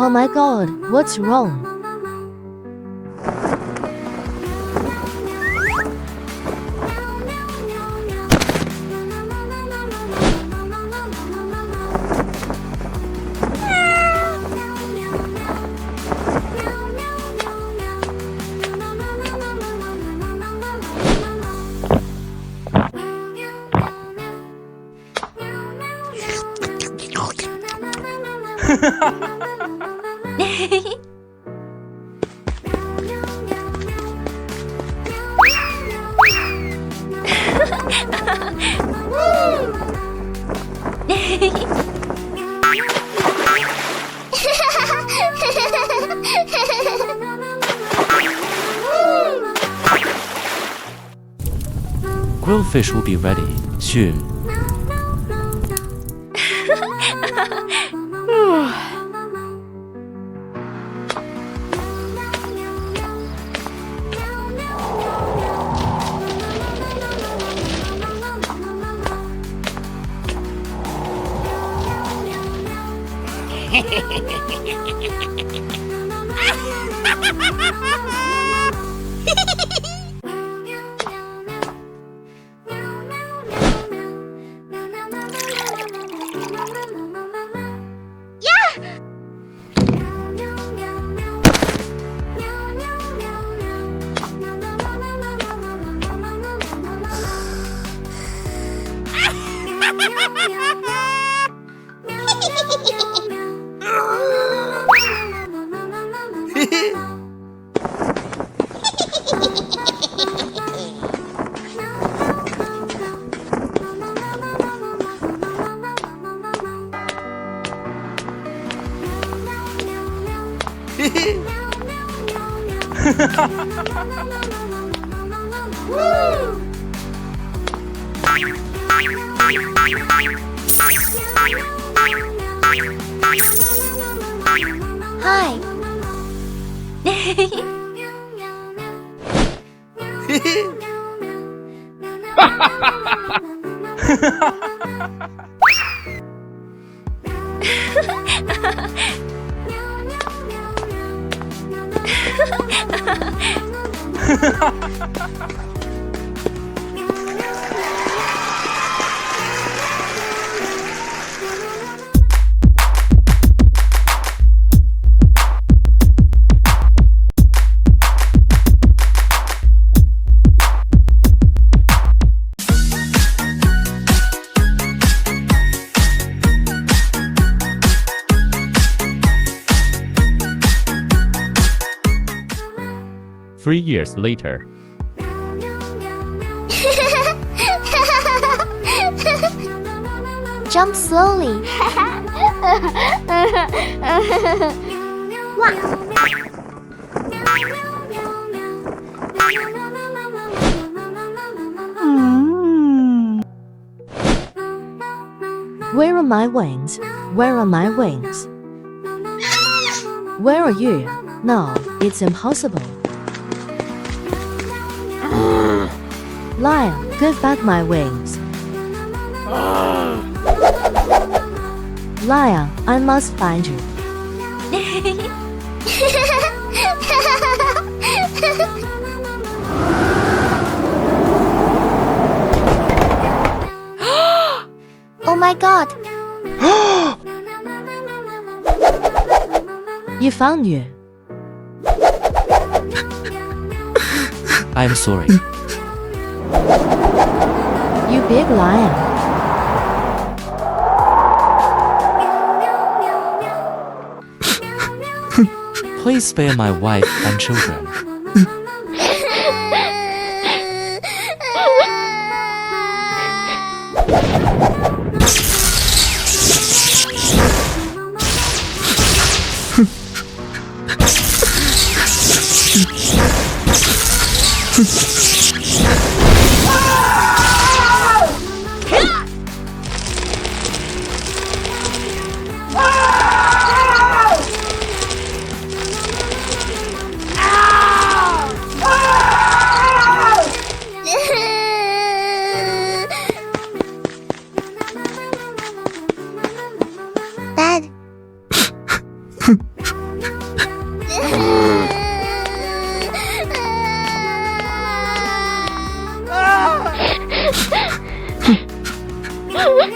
Oh my god, what's wrong? Grilled fish will be ready soon. Hi. Three years later. Jump slowly. Where are my wings? Where are my wings? Where are you? No, it's impossible. Lion, give back my wings. Lion, I must find you. Oh my god! You found you. I'm sorry. You big lion. Please spare my wife and children.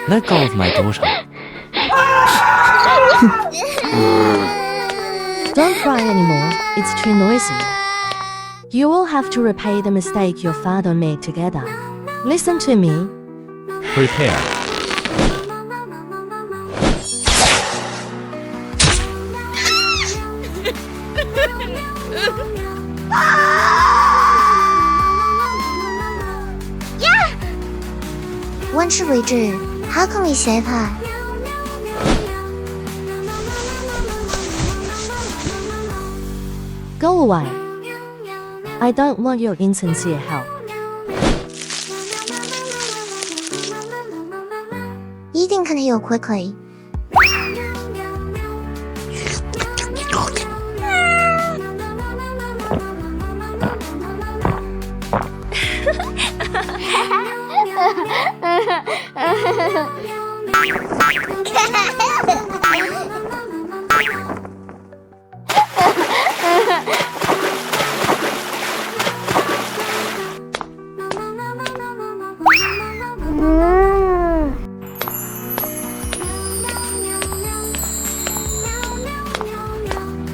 Let go of my daughter. Don't cry anymore, it's too noisy. You will have to repay the mistake your father made together. Listen to me. Prepare. Yeah! 万事为治，how can we save her? Go away. I don't want your insincere help. 一定肯定有亏亏。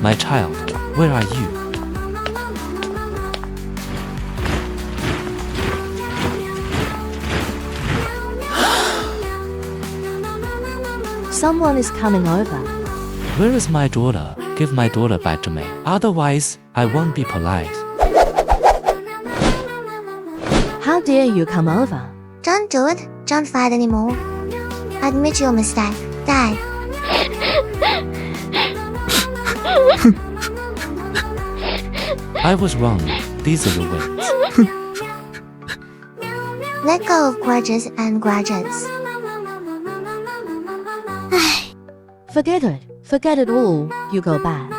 My child, where are you? Someone is coming over. Where is my daughter? Give my daughter back to me. Otherwise, I won't be polite. How dare you come over? Don't do it. Don't fight anymore. Admit your mistake. Dad. I was wrong. These are the words. Let go of grudges and grudges. Forget it. Forget it all. You go back.